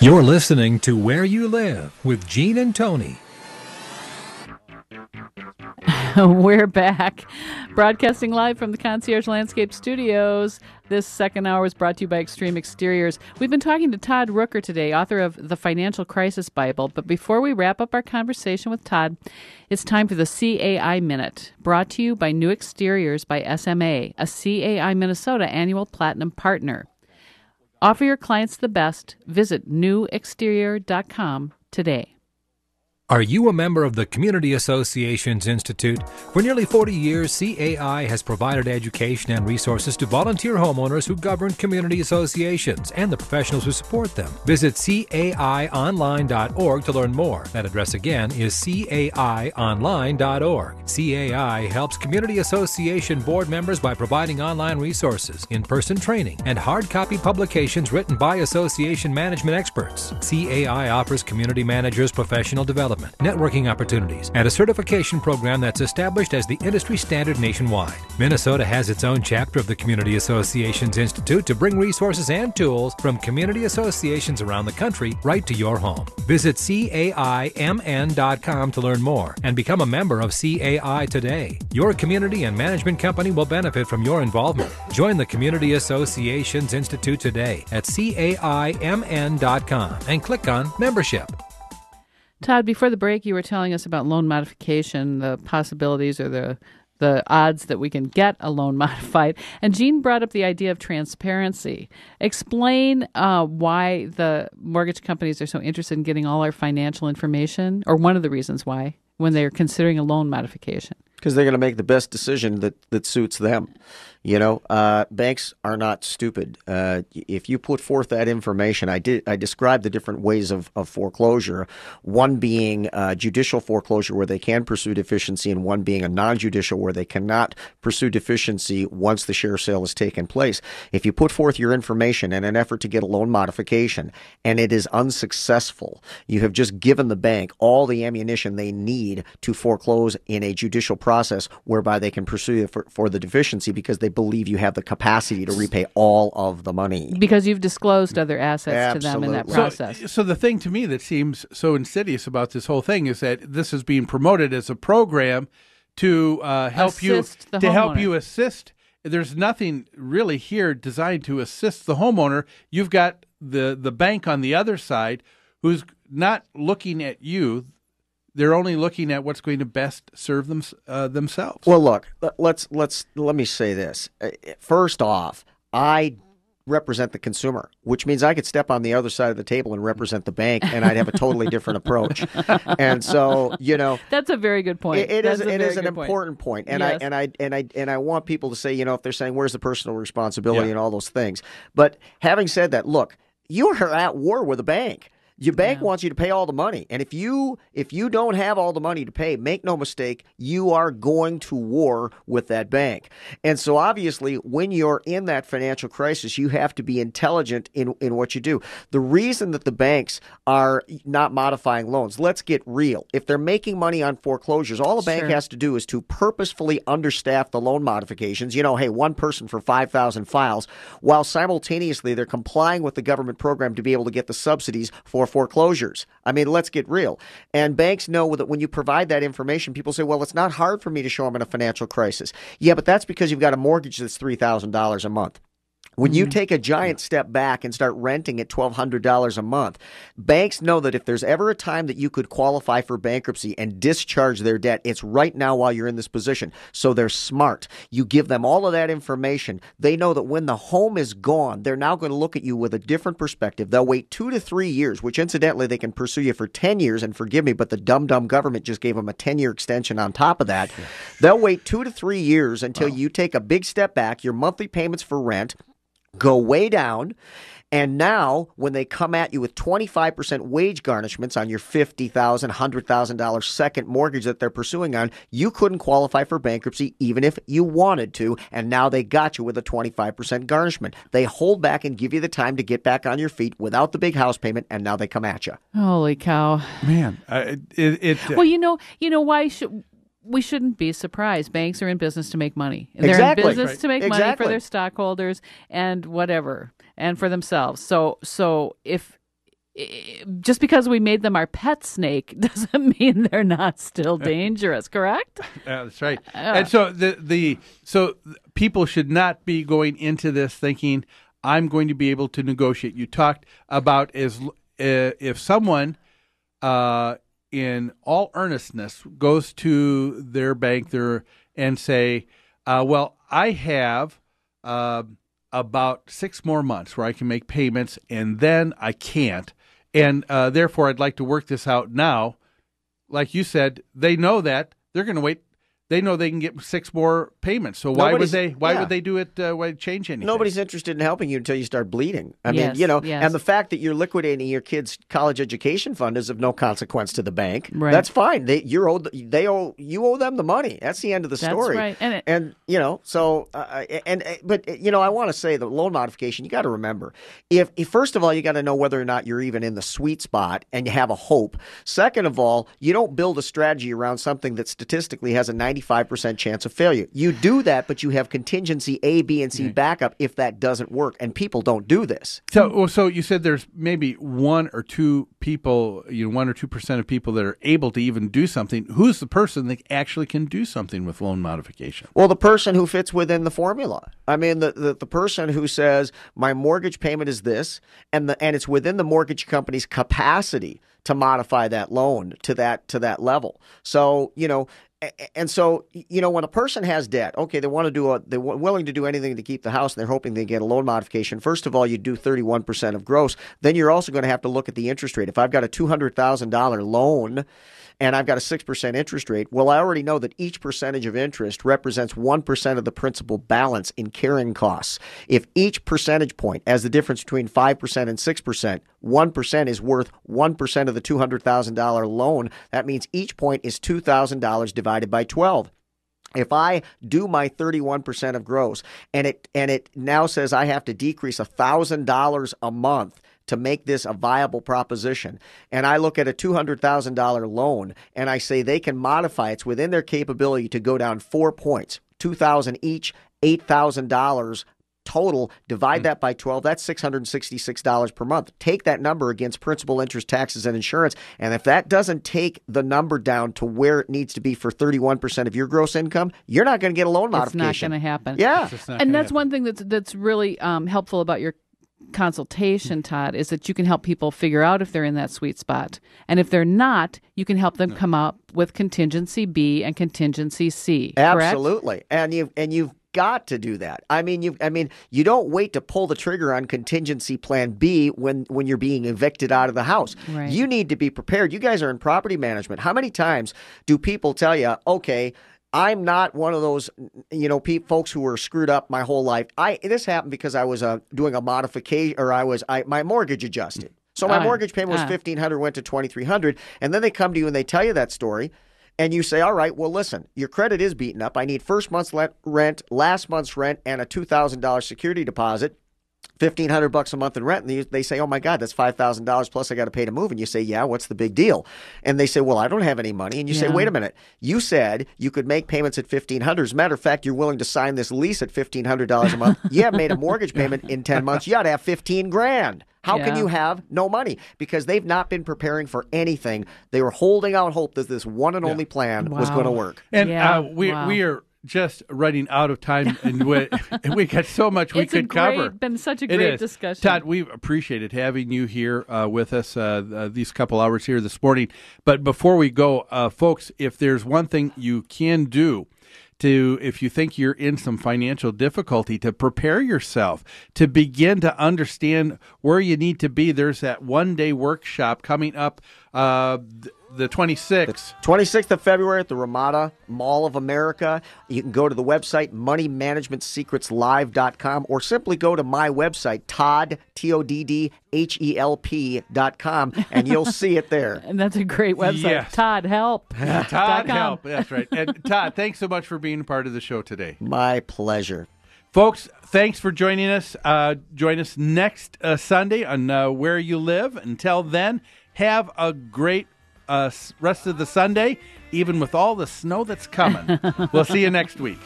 You're listening to Where You Live with Gene and Tony. We're back, broadcasting live from the Concierge Landscape Studios. This second hour is brought to you by Extreme Exteriors. We've been talking to Todd Rooker today, author of The Financial Crisis Bible. But before we wrap up our conversation with Todd, it's time for the CAI Minute, brought to you by New Exteriors by SMA, a CAI Minnesota annual platinum partner. Offer your clients the best. Visit newexterior.com today. Are you a member of the Community Associations Institute? For nearly 40 years, CAI has provided education and resources to volunteer homeowners who govern community associations and the professionals who support them. Visit caionline.org to learn more. That address again is caionline.org. CAI helps community association board members by providing online resources, in-person training, and hard copy publications written by association management experts. CAI offers community managers professional development, networking opportunities, and a certification program that's established as the industry standard nationwide. Minnesota has its own chapter of the Community Associations Institute to bring resources and tools from community associations around the country right to your home. Visit caimn.com to learn more and become a member of CAI today. Your community and management company will benefit from your involvement. Join the Community Associations Institute today at caimn.com and click on Membership. Todd, before the break, you were telling us about loan modification, the possibilities or the odds that we can get a loan modified. And Gene brought up the idea of transparency. Explain why the mortgage companies are so interested in getting all our financial information, or one of the reasons why, when they're considering a loan modification. Because they're going to make the best decision that suits them. You know, banks are not stupid. If you put forth that information, I described the different ways of foreclosure, one being judicial foreclosure where they can pursue deficiency, and one being a non-judicial where they cannot pursue deficiency once the share sale has taken place. If you put forth your information in an effort to get a loan modification and it is unsuccessful, you have just given the bank all the ammunition they need to foreclose in a judicial process whereby they can pursue it for the deficiency because they believe you have the capacity to repay all of the money. Because you've disclosed other assets to them in that process. So the thing to me that seems so insidious about this whole thing is that this is being promoted as a program to help you assist. There's nothing really here designed to assist the homeowner. You've got the bank on the other side who's not looking at you. They're only looking at what's going to best serve them themselves. Well, look, let me say this. First off, I represent the consumer, which means I could step on the other side of the table and represent the bank, and I'd have a totally different approach. And so, you know, that's a very good point. It is an important point. And yes. I want people to say, you know, if they're saying where's the personal responsibility and all those things. But having said that, look, you are at war with a bank. Your bank wants you to pay all the money. And if you don't have all the money to pay, make no mistake, you are going to war with that bank. And so obviously, when you're in that financial crisis, you have to be intelligent in what you do. The reason that the banks are not modifying loans, let's get real. If they're making money on foreclosures, all a bank has to do is to purposefully understaff the loan modifications. You know, hey, one person for 5,000 files, while simultaneously they're complying with the government program to be able to get the subsidies for foreclosures. I mean, let's get real. And banks know that when you provide that information, people say, well, it's not hard for me to show I'm in a financial crisis. Yeah, but that's because you've got a mortgage that's $3,000 a month. When you take a giant step back and start renting at $1,200 a month, banks know that if there's ever a time that you could qualify for bankruptcy and discharge their debt, it's right now while you're in this position. So they're smart. You give them all of that information. They know that when the home is gone, they're now going to look at you with a different perspective. They'll wait 2 to 3 years, which incidentally, they can pursue you for 10 years. And forgive me, but the dumb government just gave them a 10-year extension on top of that. They'll wait 2 to 3 years until you take a big step back. Your monthly payments for rent go way down, and now when they come at you with 25% wage garnishments on your $50,000, $100,000 second mortgage that they're pursuing on, you couldn't qualify for bankruptcy even if you wanted to, and now they got you with a 25% garnishment. They hold back and give you the time to get back on your feet without the big house payment, and now they come at you. Holy cow. Man, well, you know why we shouldn't be surprised. Banks are in business to make money. They're Exactly. in business to make money for their stockholders and whatever, and for themselves. So if just because we made them our pet snake doesn't mean they're not still dangerous, correct? That's right. And so so people should not be going into this thinking, I'm going to be able to negotiate. You talked about if someone in all earnestness goes to their bank and say, well, I have about 6 more months where I can make payments, and then I can't. And therefore, I'd like to work this out now. Like you said, they know that. They're going to wait. They know they can get 6 more payments. So why would they do it? Why change anything? Nobody's interested in helping you until you start bleeding. I mean, and the fact that you're liquidating your kid's college education fund is of no consequence to the bank. Right. That's fine. You owe them the money. That's the end of the story. That's right. I want to say the loan modification. You got to remember, if first of all, you got to know whether or not you're even in the sweet spot and you have a hope. Second of all, you don't build a strategy around something that statistically has a 95% chance of failure. You do that, but you have contingency A, B, and C backup if that doesn't work, and people don't do this. So you said there's maybe 1 or 2 people, 1 or 2% of people that are able to even do something. Who's the person that actually can do something with loan modification? Well, the person who fits within the formula. I mean, the person who says my mortgage payment is this, and it's within the mortgage company's capacity to modify that loan to that level. So and so, when a person has debt, okay, they're willing to do anything to keep the house, and they're hoping they get a loan modification. First of all, you do 31% of gross. Then you're also going to have to look at the interest rate. If I've got a $200,000 loan and I've got a 6% interest rate, well, I already know that each percentage of interest represents 1% of the principal balance in carrying costs. If each percentage point, as the difference between 5% and 6%, 1% is worth 1% of the $200,000 loan, that means each point is $2,000 divided by 12. If I do my 31% of gross and it now says I have to decrease $1,000 a month to make this a viable proposition, and I look at a $200,000 loan and I say they can modify, it's within their capability to go down 4 points, $2,000 each, $8,000 total, divide that by 12, that's $666 per month. Take that number against principal, interest, taxes, and insurance, and if that doesn't take the number down to where it needs to be for 31% of your gross income, you're not going to get a loan modification. It's not going to happen. Yeah. And that's one thing that's really helpful about your consultation, Todd, is that you can help people figure out if they're in that sweet spot. And if they're not, you can help them come up with contingency B and contingency C. Absolutely. Correct? And you've got to do that. I mean, you don't wait to pull the trigger on contingency plan B when you're being evicted out of the house. Right. You need to be prepared. You guys are in property management. How many times do people tell you, okay, I'm not one of those, folks who were screwed up my whole life. This happened because I was doing a modification, or my mortgage adjusted. So my mortgage payment was $1,500, went to $2,300, and then they come to you and they tell you that story, and you say, all right, well, listen, your credit is beaten up. I need first month's rent, last month's rent, and a $2,000 security deposit. $1,500 a month in rent, and they say, oh my God, that's $5,000 plus I got to pay to move. And you say, yeah, what's the big deal? And they say, well, I don't have any money. And you say, wait a minute, you said you could make payments at $1,500. As a matter of fact, you're willing to sign this lease at $1,500 a month. You haven't made a mortgage payment in 10 months. You ought to have $15,000. How can you have no money? Because they've not been preparing for anything. They were holding out hope that this one and only plan was going to work. And we are just running out of time, and we got so much we could cover. It's been such a great discussion. Todd, we've appreciated having you here with us these couple hours here this morning. But before we go, folks, if there's one thing you can do if you think you're in some financial difficulty, to prepare yourself, to begin to understand where you need to be. There's that one-day workshop coming up the 26th. 26th of February at the Ramada Mall of America. You can go to the website, moneymanagementsecretslive.com, or simply go to my website, ToddHelp.com, and you'll see it there. And that's a great website. Yes. Todd Help. Todd Help. That's right. And Todd, thanks so much for being part of the show today. My pleasure. Folks, thanks for joining us. Join us next Sunday on Where You Live. Until then, have a great rest of the Sunday, even with all the snow that's coming. We'll see you next week.